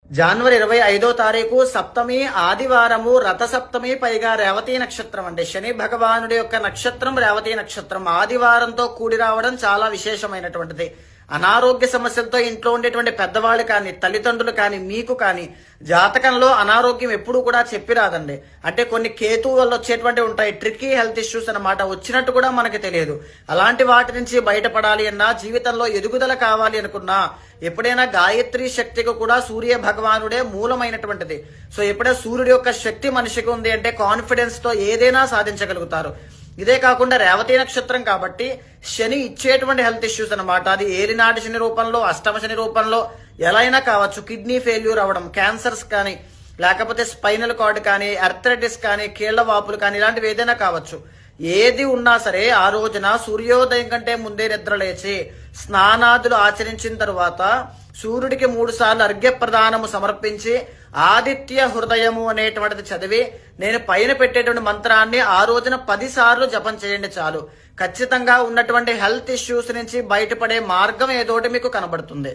జనవరి 25వ తారీఖు సప్తమి ఆదివారము రథసప్తమి పైగా రేవతి నక్షత్రం అంటే శని భగవానుడి యొక్క నక్షత్రం రేవతి నక్షత్రం ఆదివారంతో కూడి రావడం చాలా విశేషమైనటువంటిది. అనారోగ్య సమస్యలతో ఇంట్లో ఉండేటువంటి పెద్దవాళ్ళు కానీ తల్లిదండ్రులు కానీ మీకు కానీ జాతకంలో అనారోగ్యం ఎప్పుడు కూడా చెప్పిరాదండి. అంటే కొన్ని కేతు వల్ల వచ్చేటువంటి ఉంటాయి ట్రిక్కీ హెల్త్ ఇష్యూస్ అన్నమాట, వచ్చినట్టు కూడా మనకి తెలియదు. అలాంటి వాటి నుంచి బయటపడాలి అన్నా, జీవితంలో ఎదుగుదల కావాలి అనుకున్నా ఎప్పుడైనా గాయత్రి శక్తికి కూడా సూర్య భగవానుడే మూలమైనటువంటిది. సో ఎప్పుడైనా సూర్యుడి యొక్క శక్తి మనిషికి ఉంది అంటే కాన్ఫిడెన్స్ తో ఏదైనా సాధించగలుగుతారు. ఇదే కాకుండా రేవతి నక్షత్రం కాబట్టి శని ఇచ్చేటువంటి హెల్త్ ఇష్యూస్ అనమాట. అది ఏలినాటి శని రూపంలో, అష్టమ శని రూపంలో ఎలా అయినా కావచ్చు. కిడ్నీ ఫెయిల్యూర్ అవ్వడం, క్యాన్సర్స్ కానీ, లేకపోతే స్పైనల్ కార్డ్ కానీ, అర్థరైటిస్ కానీ, కీళ్ల వాపులు కానీ, ఇలాంటివి ఏదైనా కావచ్చు. ఏది ఉన్నా సరే ఆ రోజున సూర్యోదయం కంటే ముందే నిద్ర లేచి స్నానాదులు ఆచరించిన తరువాత సూర్యుడికి 3 సార్లు అర్ఘ్య ప్రదానము సమర్పించి ఆదిత్య హృదయము అనేటువంటిది చదివి నేను పైన పెట్టేటువంటి మంత్రాన్ని ఆ రోజున 10 సార్లు జపం చేయండి చాలు. ఖచ్చితంగా ఉన్నటువంటి హెల్త్ ఇష్యూస్ నుంచి బయటపడే మార్గం ఏదోటి మీకు కనబడుతుంది.